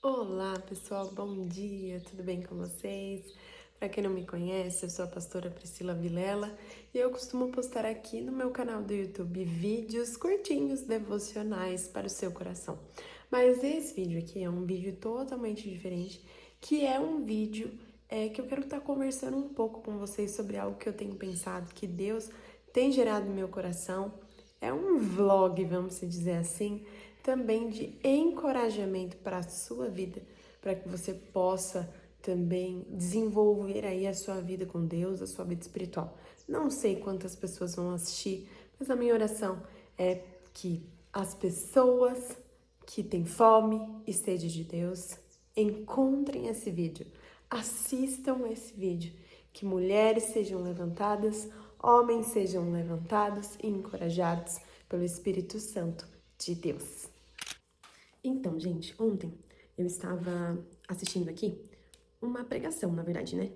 Olá, pessoal, bom dia, tudo bem com vocês? Para quem não me conhece, eu sou a pastora Priscila Vilela e eu costumo postar aqui no meu canal do YouTube vídeos curtinhos, devocionais para o seu coração. Mas esse vídeo aqui é um vídeo totalmente diferente, que é um vídeo que eu quero estar conversando um pouco com vocês sobre algo que eu tenho pensado, que Deus tem gerado no meu coração. É um vlog, vamos dizer assim, também de encorajamento para a sua vida, para que você possa também desenvolver aí a sua vida com Deus, a sua vida espiritual. Não sei quantas pessoas vão assistir, mas a minha oração é que as pessoas que têm fome e sede de Deus encontrem esse vídeo, assistam esse vídeo, que mulheres sejam levantadas, homens sejam levantados e encorajados pelo Espírito Santo de Deus. Então, gente, ontem eu estava assistindo aqui uma pregação, na verdade, né?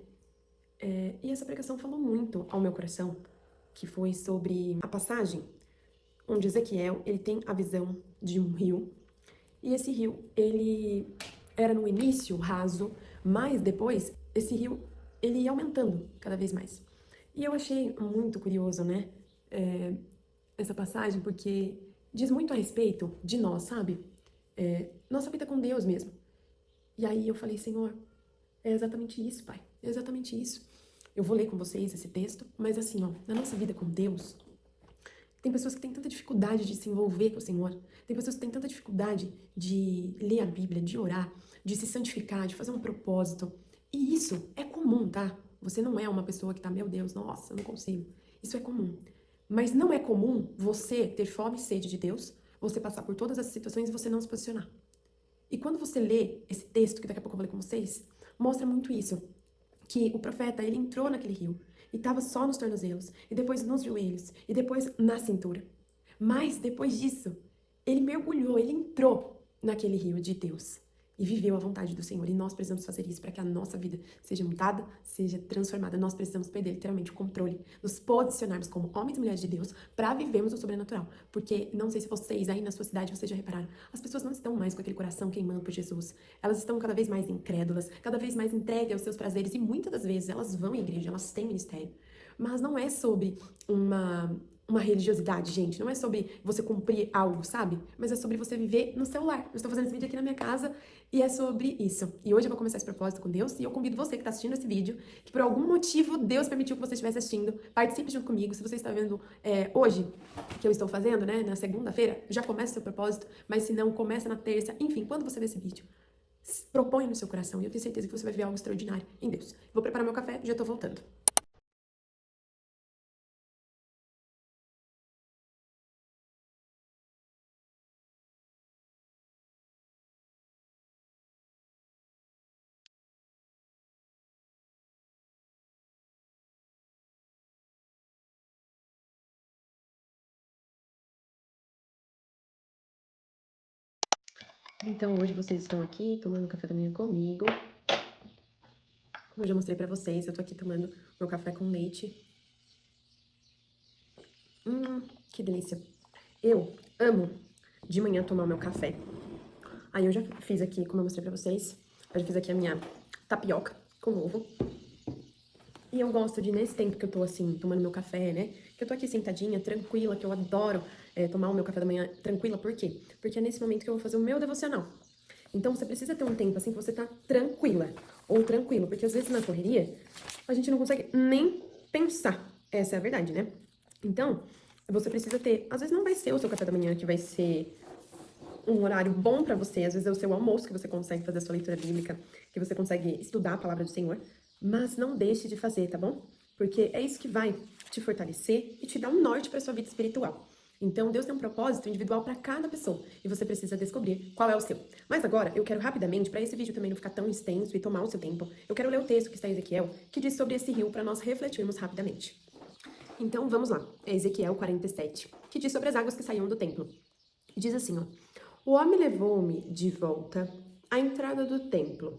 E essa pregação falou muito ao meu coração, que foi sobre a passagem onde Ezequiel, ele tem a visão de um rio, e esse rio, ele era no início raso, mas depois esse rio, ele ia aumentando cada vez mais. E eu achei muito curioso, né, essa passagem, porque diz muito a respeito de nós, sabe? Nossa vida com Deus mesmo. E aí eu falei, Senhor, é exatamente isso, Pai. É exatamente isso. Eu vou ler com vocês esse texto, mas assim, ó, na nossa vida com Deus, tem pessoas que têm tanta dificuldade de se envolver com o Senhor. Tem pessoas que têm tanta dificuldade de ler a Bíblia, de orar, de se santificar, de fazer um propósito. E isso é comum, tá? Você não é uma pessoa que tá, meu Deus, nossa, eu não consigo. Isso é comum. Mas não é comum você ter fome e sede de Deus, você passar por todas essas situações e você não se posicionar. E quando você lê esse texto, que daqui a pouco eu vou ler com vocês, mostra muito isso. Que o profeta, ele entrou naquele rio e estava só nos tornozelos, e depois nos joelhos, e depois na cintura. Mas depois disso, ele mergulhou, ele entrou naquele rio de Deus e viveu a vontade do Senhor. E nós precisamos fazer isso para que a nossa vida seja mudada, seja transformada. Nós precisamos perder literalmente o controle, nos posicionarmos como homens e mulheres de Deus para vivermos o sobrenatural. Porque não sei se vocês aí na sua cidade vocês já repararam, as pessoas não estão mais com aquele coração queimando por Jesus. Elas estão cada vez mais incrédulas, cada vez mais entregues aos seus prazeres e muitas das vezes elas vão à igreja, elas têm ministério. Mas não é sobre uma religiosidade, gente. Não é sobre você cumprir algo, sabe? Mas é sobre você viver no seu lar. Eu estou fazendo esse vídeo aqui na minha casa e é sobre isso. E hoje eu vou começar esse propósito com Deus e eu convido você que está assistindo esse vídeo, que por algum motivo Deus permitiu que você estivesse assistindo, participe junto comigo. Se você está vendo hoje, que eu estou fazendo, né, na segunda-feira, já começa o seu propósito, mas se não, começa na terça. Enfim, quando você ver esse vídeo, propõe no seu coração e eu tenho certeza que você vai ver algo extraordinário em Deus. Vou preparar meu café e já estou voltando. Então, hoje vocês estão aqui tomando café da manhã comigo. Como eu já mostrei pra vocês, eu tô aqui tomando meu café com leite. Que delícia. Eu amo de manhã tomar o meu café. Aí eu já fiz aqui, como eu mostrei pra vocês, eu já fiz aqui a minha tapioca com ovo. E eu gosto de, nesse tempo que eu tô assim, tomando meu café, né? Que eu tô aqui sentadinha, tranquila, que eu adoro tomar o meu café da manhã tranquila. Por quê? Porque é nesse momento que eu vou fazer o meu devocional. Então você precisa ter um tempo assim que você tá tranquila ou tranquilo, porque às vezes na correria a gente não consegue nem pensar. Essa é a verdade, né? Então, você precisa ter, às vezes não vai ser o seu café da manhã que vai ser um horário bom pra você, às vezes é o seu almoço que você consegue fazer a sua leitura bíblica, que você consegue estudar a palavra do Senhor, mas não deixe de fazer, tá bom? Porque é isso que vai te fortalecer e te dar um norte pra sua vida espiritual. Então, Deus tem um propósito individual para cada pessoa e você precisa descobrir qual é o seu. Mas agora, eu quero rapidamente, para esse vídeo também não ficar tão extenso e tomar o seu tempo, eu quero ler o texto que está em Ezequiel, que diz sobre esse rio para nós refletirmos rapidamente. Então, vamos lá. É Ezequiel 47, que diz sobre as águas que saíam do templo. E diz assim, ó: O homem levou-me de volta à entrada do templo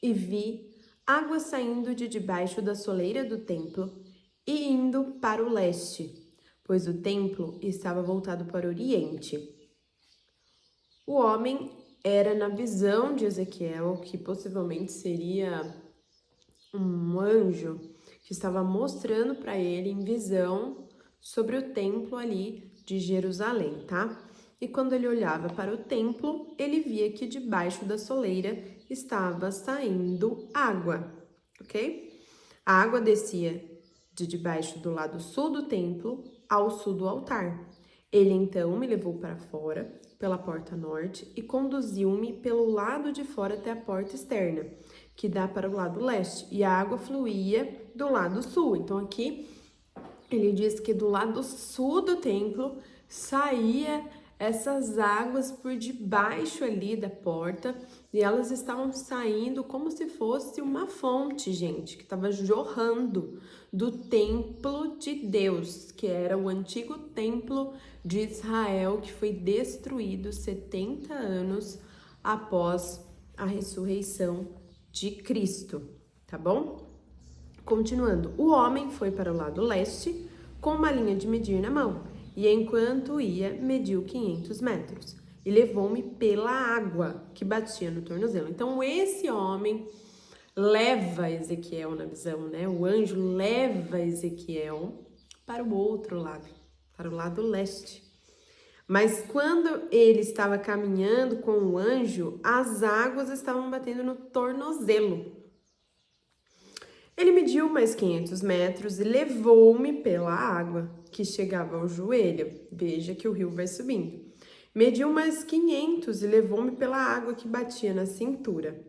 e vi água saindo de debaixo da soleira do templo e indo para o leste, pois o templo estava voltado para o oriente. O homem era na visão de Ezequiel, que possivelmente seria um anjo que estava mostrando para ele em visão sobre o templo ali de Jerusalém, tá? E quando ele olhava para o templo, ele via que debaixo da soleira estava saindo água, ok? A água descia de debaixo do lado sul do templo ao sul do altar. Ele então me levou para fora, pela porta norte, e conduziu-me pelo lado de fora até a porta externa, que dá para o lado leste, e a água fluía do lado sul. Então aqui ele diz que do lado sul do templo saía essas águas por debaixo ali da porta, e elas estavam saindo como se fosse uma fonte, gente, que estava jorrando do templo de Deus, que era o antigo templo de Israel, que foi destruído 70 anos após a ressurreição de Cristo, tá bom? Continuando, o homem foi para o lado leste com uma linha de medir na mão, e enquanto ia, mediu 500 metros e levou-me pela água que batia no tornozelo. Então, esse homem leva Ezequiel na visão, né? O anjo leva Ezequiel para o outro lado, para o lado leste. Mas quando ele estava caminhando com o anjo, as águas estavam batendo no tornozelo. Ele mediu mais 500 metros e levou-me pela água, que chegava ao joelho. Veja que o rio vai subindo. Mediu mais 500 e levou-me pela água que batia na cintura.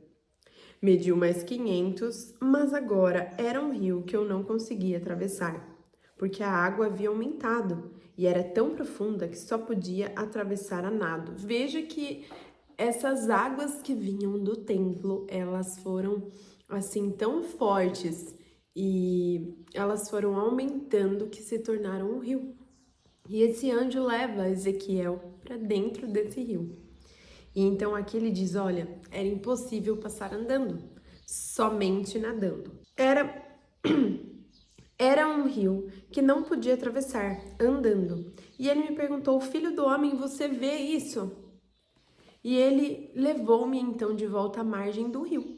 Mediu mais 500, mas agora era um rio que eu não conseguia atravessar, porque a água havia aumentado e era tão profunda que só podia atravessar a nado. Veja que essas águas que vinham do templo, elas foram assim tão fortes e elas foram aumentando que se tornaram um rio. E esse anjo leva Ezequiel para dentro desse rio. E então aqui ele diz, olha, era impossível passar andando, somente nadando. Era um rio que não podia atravessar andando. E ele me perguntou, filho do homem, você vê isso? E ele levou-me então de volta à margem do rio.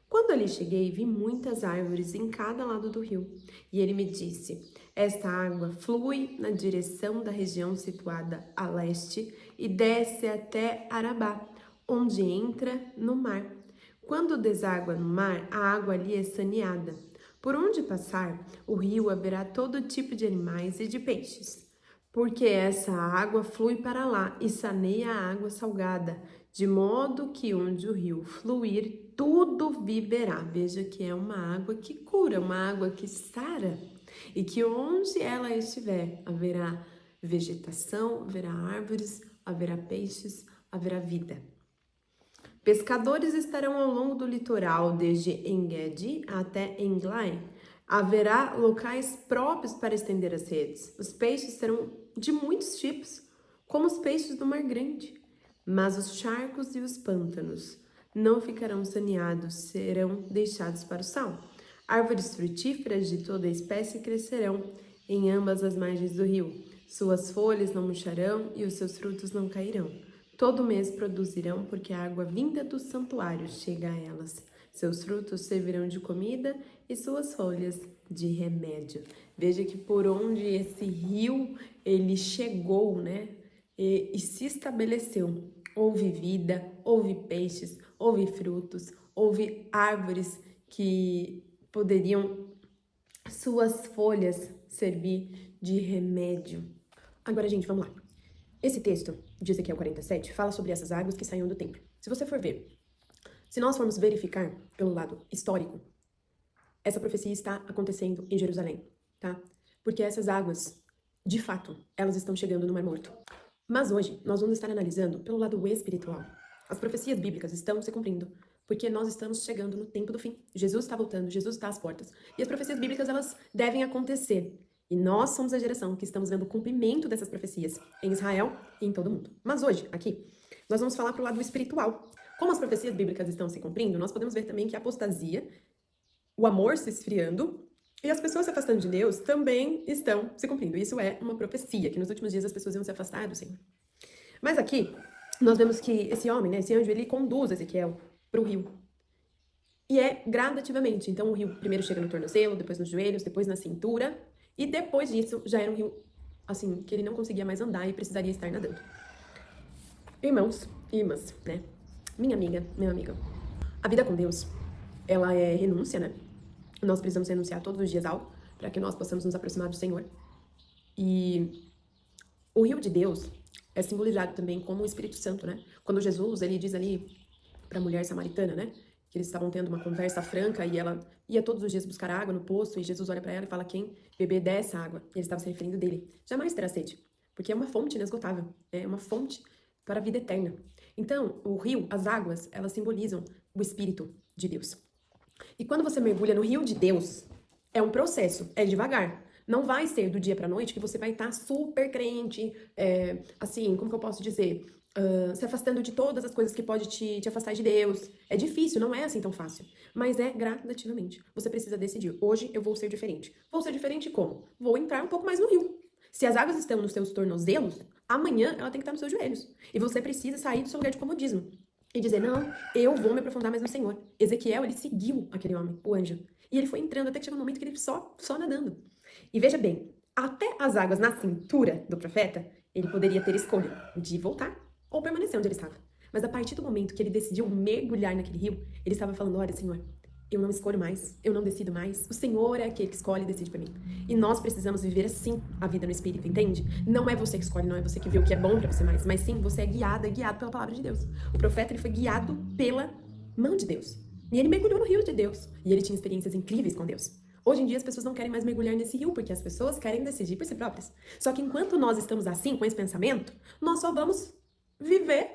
Quando ali cheguei, vi muitas árvores em cada lado do rio. E ele me disse, esta água flui na direção da região situada a leste e desce até Arabá, onde entra no mar. Quando deságua no mar, a água ali é saneada. Por onde passar, o rio haverá todo tipo de animais e de peixes, porque essa água flui para lá e saneia a água salgada, de modo que onde o rio fluir, tudo viverá. Veja que é uma água que cura, uma água que sara, e que onde ela estiver, haverá vegetação, haverá árvores, haverá peixes, haverá vida. Pescadores estarão ao longo do litoral, desde En-Gedi até Englai. Haverá locais próprios para estender as redes. Os peixes serão de muitos tipos, como os peixes do Mar Grande. Mas os charcos e os pântanos não ficarão saneados, serão deixados para o sal. Árvores frutíferas de toda espécie crescerão em ambas as margens do rio. Suas folhas não murcharão e os seus frutos não cairão. Todo mês produzirão, porque a água vinda do santuário chega a elas. Seus frutos servirão de comida e suas folhas de remédio. Veja que por onde esse rio ele chegou, né? E se estabeleceu. Houve vida, houve peixes, houve frutos, houve árvores que poderiam suas folhas servir de remédio. Agora, gente, vamos lá. Esse texto de Ezequiel 47 fala sobre essas águas que saíam do templo. Se você for ver, se nós formos verificar pelo lado histórico, essa profecia está acontecendo em Jerusalém, tá? Porque essas águas, de fato, elas estão chegando no Mar Morto. Mas hoje, nós vamos estar analisando pelo lado espiritual. As profecias bíblicas estão se cumprindo, porque nós estamos chegando no tempo do fim. Jesus está voltando, Jesus está às portas. E as profecias bíblicas, elas devem acontecer. E nós somos a geração que estamos vendo o cumprimento dessas profecias em Israel e em todo o mundo. Mas hoje, aqui, nós vamos falar pro lado espiritual. Como as profecias bíblicas estão se cumprindo, nós podemos ver também que a apostasia, o amor se esfriando e as pessoas se afastando de Deus também estão se cumprindo. Isso é uma profecia, que nos últimos dias as pessoas iam se afastar do Senhor. Mas aqui, nós vemos que esse homem, né, esse anjo, ele conduz Ezequiel para o rio. E é gradativamente. Então o rio primeiro chega no tornozelo, depois nos joelhos, depois na cintura. E depois disso já era um rio, assim, que ele não conseguia mais andar e precisaria estar nadando. Irmãos e irmãs, né? Minha amiga, meu amigo. A vida com Deus, ela é renúncia, né? Nós precisamos renunciar todos os dias algo para que nós possamos nos aproximar do Senhor. E o rio de Deus é simbolizado também como o Espírito Santo, né? Quando Jesus, ele diz ali para a mulher samaritana, né? Que eles estavam tendo uma conversa franca e ela ia todos os dias buscar água no poço e Jesus olha para ela e fala: quem beber dessa água, e ele estava se referindo dele, jamais terá sede, porque é uma fonte inesgotável, é uma fonte para a vida eterna. Então, o rio, as águas, elas simbolizam o Espírito de Deus. E quando você mergulha no rio de Deus, é um processo, é devagar. Não vai ser do dia pra noite que você vai estar super crente, assim, como que eu posso dizer? Se afastando de todas as coisas que pode te afastar de Deus. É difícil, não é assim tão fácil. Mas é gradativamente. Você precisa decidir. Hoje eu vou ser diferente. Vou ser diferente como? Vou entrar um pouco mais no rio. Se as águas estão nos seus tornozelos, amanhã ela tem que estar nos seus joelhos. E você precisa sair do seu lugar de comodismo. E dizer, não, eu vou me aprofundar mais no Senhor. Ezequiel, ele seguiu aquele homem, o anjo. E ele foi entrando até que chegou um momento que ele só nadando. E veja bem, até as águas na cintura do profeta, ele poderia ter escolha de voltar ou permanecer onde ele estava. Mas a partir do momento que ele decidiu mergulhar naquele rio, ele estava falando, olha, Senhor, eu não escolho mais, eu não decido mais. O Senhor é aquele que escolhe e decide por mim. E nós precisamos viver assim a vida no Espírito, entende? Não é você que escolhe, não é você que vê o que é bom pra você mais, mas sim, você é guiado pela palavra de Deus. O profeta, ele foi guiado pela mão de Deus. E ele mergulhou no rio de Deus. E ele tinha experiências incríveis com Deus. Hoje em dia as pessoas não querem mais mergulhar nesse rio, porque as pessoas querem decidir por si próprias. Só que enquanto nós estamos assim, com esse pensamento, nós só vamos viver,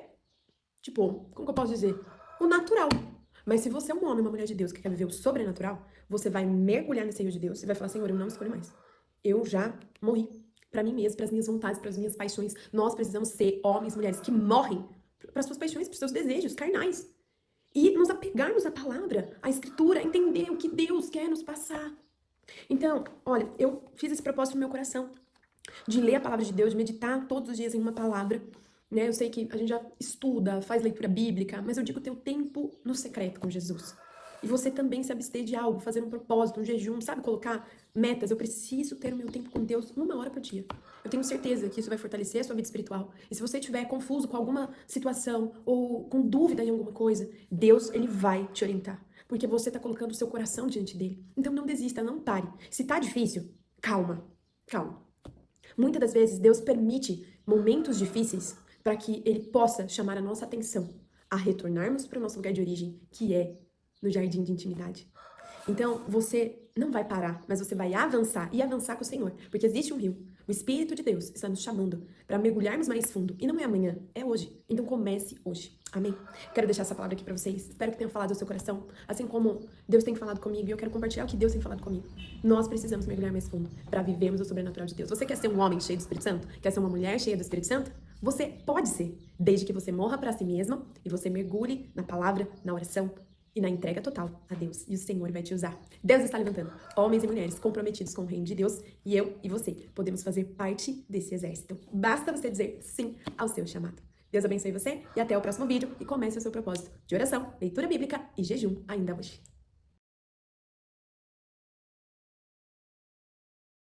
tipo, como que eu posso dizer? O natural. Mas se você é um homem, uma mulher de Deus que quer viver o sobrenatural, você vai mergulhar nesse rio de Deus e vai falar, Senhor, eu não escolho mais. Eu já morri. Pra mim mesmo, pras minhas vontades, pras minhas paixões. Nós precisamos ser homens e mulheres que morrem pras suas paixões, pros seus desejos carnais. E nos apegarmos à palavra, à escritura, entender o que Deus quer nos passar. Então, olha, eu fiz esse propósito no meu coração, de ler a palavra de Deus, de meditar todos os dias em uma palavra, né? Eu sei que a gente já estuda, faz leitura bíblica, mas eu digo ter o tempo no secreto com Jesus. E você também se abster de algo, fazer um propósito, um jejum, sabe? Colocar metas. Eu preciso ter o meu tempo com Deus 1 hora por dia. Eu tenho certeza que isso vai fortalecer a sua vida espiritual. E se você estiver confuso com alguma situação ou com dúvida em alguma coisa, Deus, ele vai te orientar. Porque você está colocando o seu coração diante dele. Então não desista, não pare. Se tá difícil, calma, calma. Muitas das vezes Deus permite momentos difíceis para que ele possa chamar a nossa atenção a retornarmos para o nosso lugar de origem, que é no jardim de intimidade. Então, você não vai parar, mas você vai avançar e avançar com o Senhor, porque existe um rio. O Espírito de Deus está nos chamando para mergulharmos mais fundo. E não é amanhã, é hoje. Então comece hoje. Amém? Quero deixar essa palavra aqui para vocês. Espero que tenha falado ao seu coração, assim como Deus tem falado comigo, e eu quero compartilhar o que Deus tem falado comigo. Nós precisamos mergulhar mais fundo para vivermos o sobrenatural de Deus. Você quer ser um homem cheio do Espírito Santo? Quer ser uma mulher cheia do Espírito Santo? Você pode ser, desde que você morra para si mesma e você mergulhe na palavra, na oração e na entrega total a Deus. E o Senhor vai te usar. Deus está levantando homens e mulheres comprometidos com o reino de Deus, e eu e você podemos fazer parte desse exército. Basta você dizer sim ao seu chamado. Deus abençoe você e até o próximo vídeo, e comece o seu propósito de oração, leitura bíblica e jejum ainda hoje.